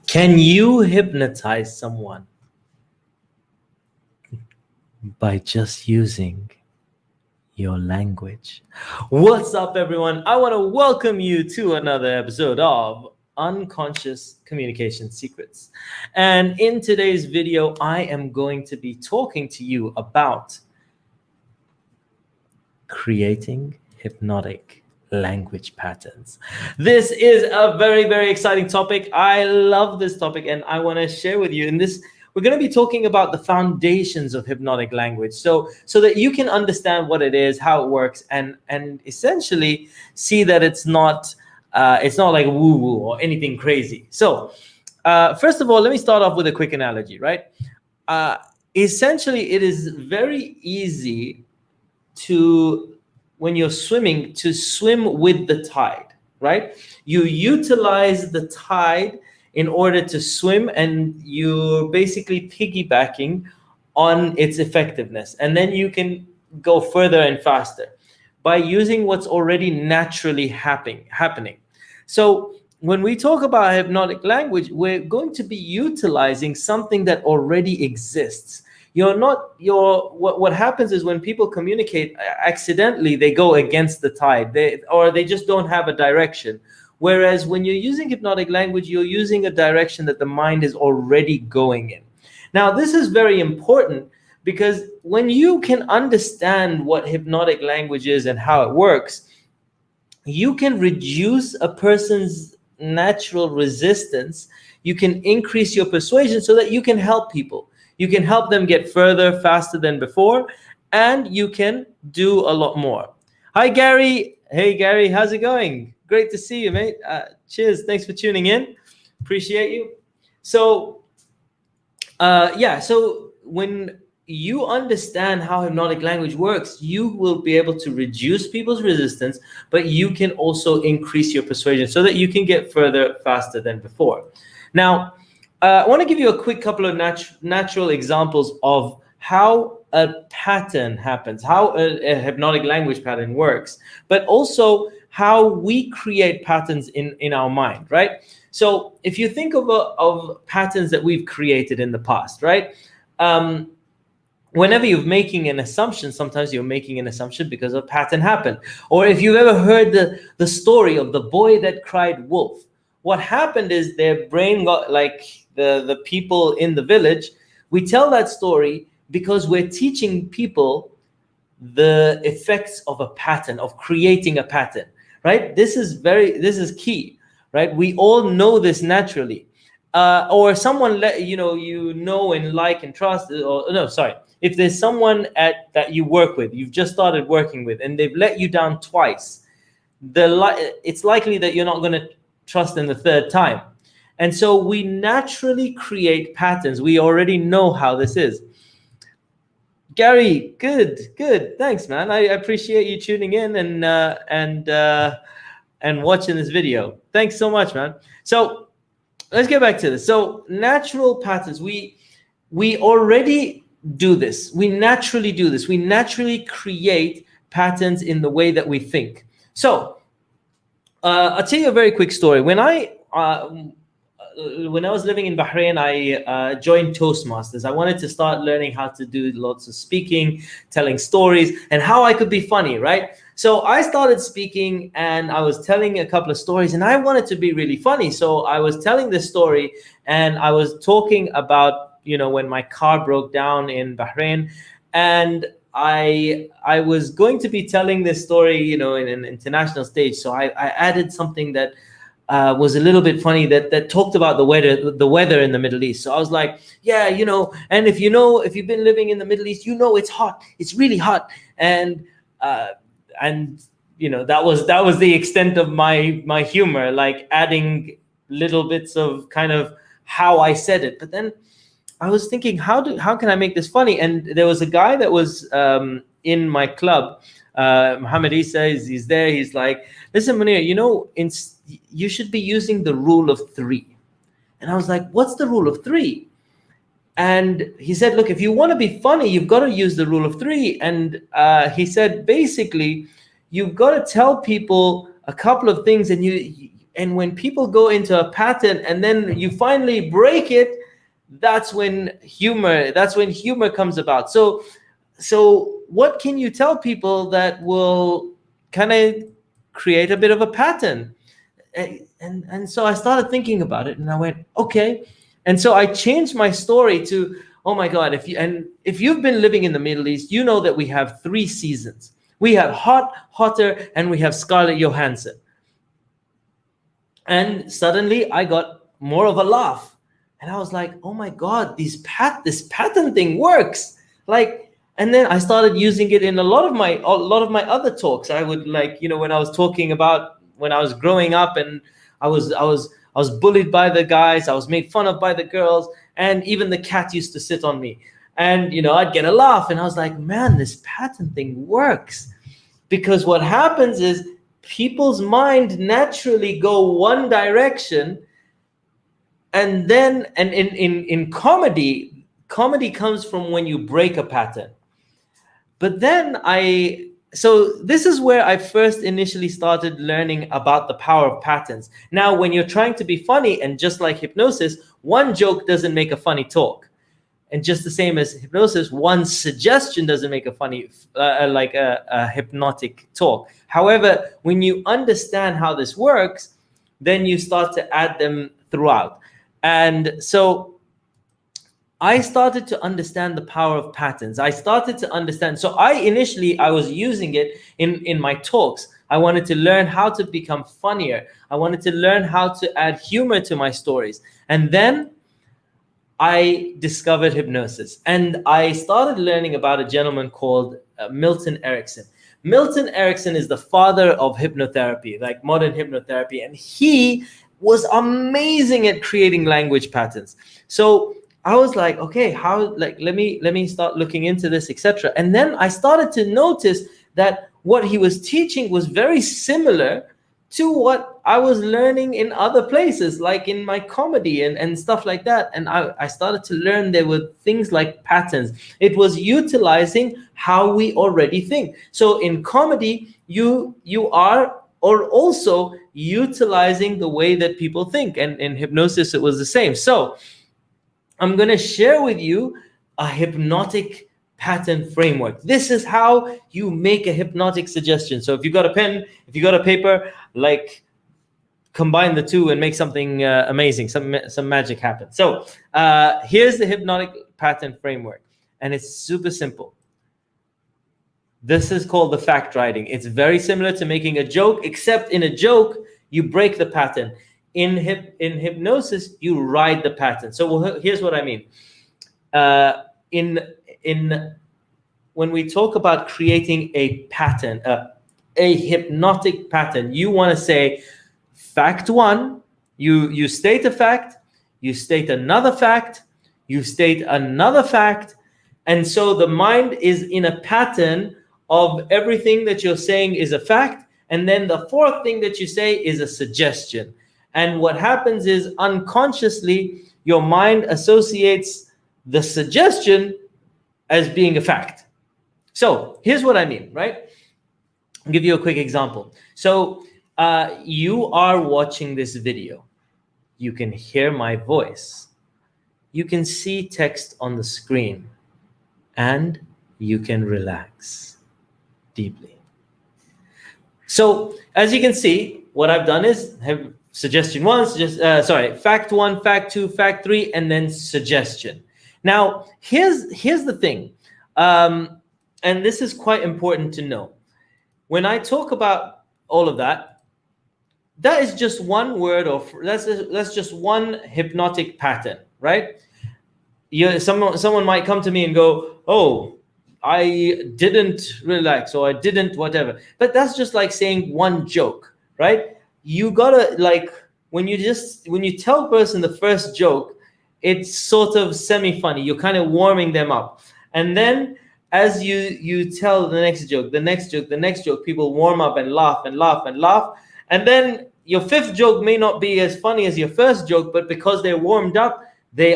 Can you hypnotize someone by just using your language? What's up, everyone? I want to welcome you to another episode of Unconscious Communication Secrets. And in today's video, I am going to be talking to you about creating hypnotic language patterns. This is a very, very exciting topic. I love this topic and I want to share with you in this. We're going to be talking about the foundations of hypnotic language, so that you can understand what it is, how it works, and essentially see that it's not like woo-woo or anything crazy. So first of all, let me start off with a quick analogy, right? Essentially, it is very easy to, when you're swimming, to swim with the tide, right? You utilize the tide in order to swim, and you're basically piggybacking on its effectiveness. And then you can go further and faster by using what's already naturally happening. So when we talk about hypnotic language, we're going to be utilizing something that already exists. What happens is when people communicate accidentally, they go against the tide, they just don't have a direction. Whereas when you're using hypnotic language, you're using a direction that the mind is already going in. Now, this is very important because when you can understand what hypnotic language is and how it works, you can reduce a person's natural resistance. You can increase your persuasion so that you can help people. You can help them get further, faster than before, and you can do a lot more. Hi, Gary. Hey, Gary, how's it going? Great to see you, mate. Cheers. Thanks for tuning in. Appreciate you. So, so when you understand how hypnotic language works, you will be able to reduce people's resistance, but you can also increase your persuasion so that you can get further, faster than before. Now, I want to give you a quick couple of natural examples of how a pattern happens, how a hypnotic language pattern works, but also how we create patterns in our mind, right? So if you think of patterns that we've created in the past, right? Whenever you're making an assumption, sometimes you're making an assumption because a pattern happened. Or if you've ever heard the story of the boy that cried wolf, what happened is their brain got like the people in the village. We tell that story because we're teaching people the effects of a pattern, of creating a pattern, right? This is key, right? We all know this naturally. Or someone and like and trust, if there's someone that you work with, you've just started working with, and they've let you down twice, it's likely that you're not going to trust them the third time. And so we naturally create patterns. We already know how this is. Gary, good. Thanks, man. I appreciate you tuning in and watching this video. Thanks so much, man. So let's get back to this. So natural patterns, we already do this. We naturally do this. We naturally create patterns in the way that we think. So I'll tell you a very quick story. When I was living in Bahrain, I joined Toastmasters. I wanted to start learning how to do lots of speaking, telling stories, and how I could be funny, right? So I started speaking and I was telling a couple of stories, and I wanted to be really funny. So I was telling this story and I was talking about, when my car broke down in Bahrain, and I was going to be telling this story, in an international stage. So I added something that was a little bit funny that talked about the weather in the Middle East. So I was like, and if you've been living in the Middle East, it's hot. It's really hot. And that was the extent of my humor, like adding little bits of kind of how I said it. But then I was thinking, how can I make this funny? And there was a guy that was in my club, Muhammad Isa, he's there. He's like, listen, Munir, you should be using the rule of 3. And I was like, what's the rule of 3? And he said, look, if you want to be funny, you've got to use the rule of 3. And he said, basically, you've got to tell people a couple of things, and And when people go into a pattern and then you finally break it, that's when humor comes about. So what can you tell people that will kind of create a bit of a pattern? And so I started thinking about it, and I went, okay. And so I changed my story to, oh my God, if you've been living in the Middle East, you know that we have 3 seasons. We have hot, hotter, and we have Scarlett Johansson. And suddenly I got more of a laugh. And I was like, oh my God, this pattern thing works. Like, and then I started using it in a lot of my other talks. I would, like, when I was talking about when I was growing up, and I was bullied by the guys, I was made fun of by the girls, and even the cat used to sit on me. And I'd get a laugh, and I was like, man, this pattern thing works. Because what happens is people's mind naturally go one direction, and in comedy comes from when you break a pattern. But then so this is where I first initially started learning about the power of patterns. Now, when you're trying to be funny, and just like hypnosis, one joke doesn't make a funny talk. And just the same as hypnosis, one suggestion doesn't make a funny, like a hypnotic talk. However, when you understand how this works, then you start to add them throughout. And so I started to understand the power of patterns. I started to understand. So I was using it in my talks. I wanted to learn how to become funnier. I wanted to learn how to add humor to my stories. And then I discovered hypnosis, and I started learning about a gentleman called Milton Erickson. Milton Erickson is the father of hypnotherapy, like modern hypnotherapy, and he was amazing at creating language patterns. So I was like, okay, let me start looking into this, etc. And then I started to notice that what he was teaching was very similar to what I was learning in other places, like in my comedy and stuff like that. And I started to learn there were things like patterns. It was utilizing how we already think. So in comedy, you are also utilizing the way that people think. And in hypnosis, it was the same. So I'm going to share with you a hypnotic pattern framework. This is how you make a hypnotic suggestion. So if you got a pen, if you got a paper, like, combine the two and make something amazing, some magic happen. So here's the hypnotic pattern framework, and it's super simple. This is called the fact writing. It's very similar to making a joke, except in a joke you break the pattern. In hypnosis you ride the pattern. So here's what I mean. When we talk about creating a pattern, a hypnotic pattern, you want to say, fact 1, you state a fact, you state another fact, you state another fact, and so the mind is in a pattern of everything that you're saying is a fact, and then the 4th thing that you say is a suggestion. And what happens is, unconsciously, your mind associates the suggestion as being a fact. So here's what I mean, right? I'll give you a quick example. So you are watching this video. You can hear my voice. You can see text on the screen. And you can relax deeply. So as you can see, what I've done is have suggestion 1, fact 1, fact 2, fact 3, and then suggestion. Now, here's the thing, and this is quite important to know. When I talk about all of that, that is just one word, or that's just one hypnotic pattern, right? Someone might come to me and go, "Oh, I didn't relax," or "I didn't whatever," but that's just like saying one joke, right? You gotta, like, when you tell a person the first joke, it's sort of semi-funny. You're kind of warming them up, and then as you tell the next joke, people warm up and laugh and laugh and laugh, and then your 5th joke may not be as funny as your first joke, but because they're warmed up, they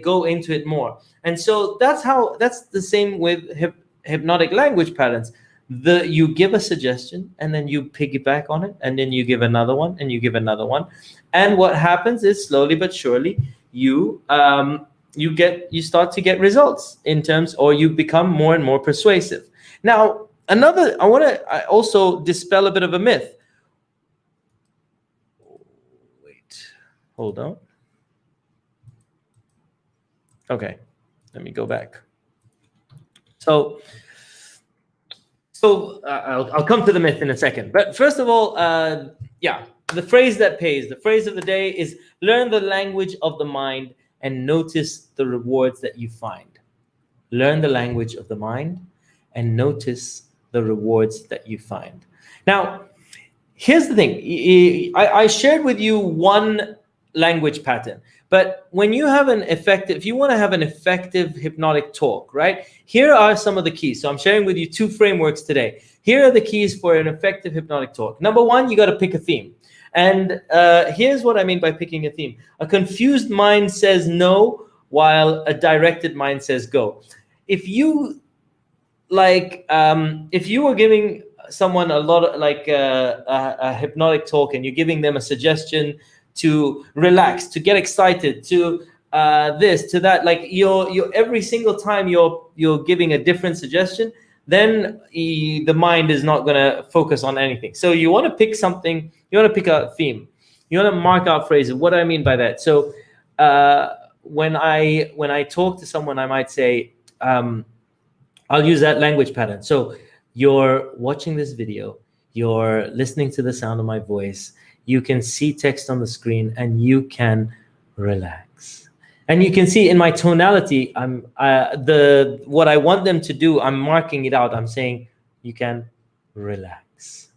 go into it more. And so that's the same with hypnotic language patterns. You give a suggestion and then you piggyback on it, and then you give another one and you give another one. And what happens is slowly but surely you you start to get results in terms, or you become more and more persuasive. Now, I want to also dispel a bit of a myth. Wait, hold on. Okay, let me go back. So I'll come to the myth in a second. But first of all, yeah, the phrase that pays. The phrase of the day is learn the language of the mind and notice the rewards that you find. Learn the language of the mind and notice the rewards that you find. Now, here's the thing. I shared with you one language pattern, but when you have if you want to have an effective hypnotic talk, right? Here are some of the keys. So I'm sharing with you 2 frameworks today. Here are the keys for an effective hypnotic talk. Number 1, you got to pick a theme. And here's what I mean by picking a theme. A confused mind says no, while a directed mind says go. If you if you were giving someone a lot of a hypnotic talk, and you're giving them a suggestion to relax, to get excited, to this, to that, like you're every single time you're giving a different suggestion, then the mind is not going to focus on anything. So you want to pick something, you want to pick a theme, you want to mark out phrases. What do I mean by that? So when I talk to someone, I might say, I'll use that language pattern. So you're watching this video, you're listening to the sound of my voice, you can see text on the screen, and you can relax. And you can see in my tonality, what I want them to do, I'm marking it out. I'm saying you can relax.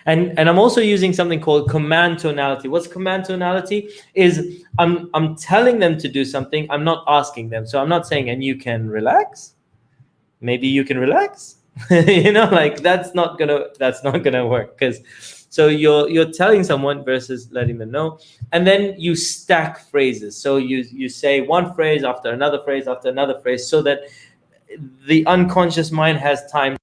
And I'm also using something called command tonality. What's command tonality? Is I'm telling them to do something, I'm not asking them. So I'm not saying, and you can relax. Maybe you can relax. Like that's not gonna work, because so you're telling someone versus letting them know. And then you stack phrases. So you say one phrase after another phrase after another phrase, so that the unconscious mind has time.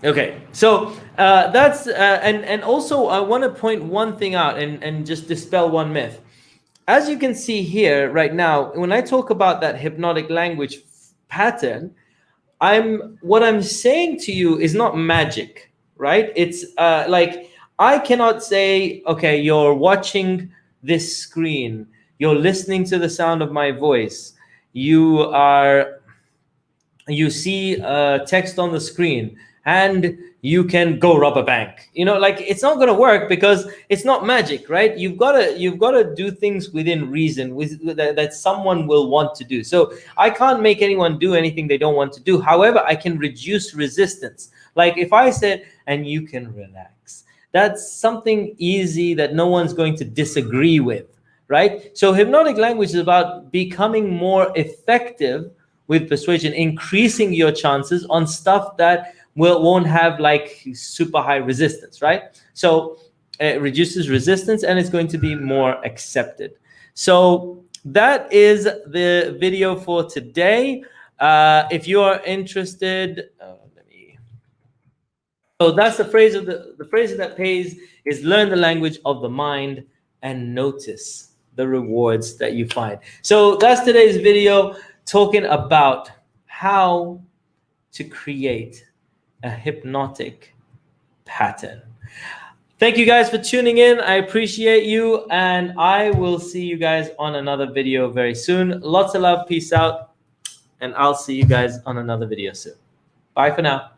Okay, so that's and also I want to point one thing out and just dispel one myth. As you can see here right now, when I talk about that hypnotic language pattern, what I'm saying to you is not magic, right? It's like I cannot say, okay, you're watching this screen, you're listening to the sound of my voice, you see text on the screen, and you can go rob a bank. Like it's not going to work, because it's not magic, right? You've got to do things within reason, that someone will want to do. So I can't make anyone do anything they don't want to do. However, I can reduce resistance. Like if I said, and you can relax, that's something easy that no one's going to disagree with, right? So hypnotic language is about becoming more effective with persuasion, increasing your chances on stuff that won't have like super high resistance, right? So it reduces resistance, and it's going to be more accepted. So that is the video for today. If you are interested, so that's the phrase that pays is learn the language of the mind and notice the rewards that you find. So that's today's video, talking about how to create a hypnotic pattern. Thank you guys for tuning in. I appreciate you, and I will see you guys on another video very soon. Lots of love, peace out, and I'll see you guys on another video soon. Bye for now.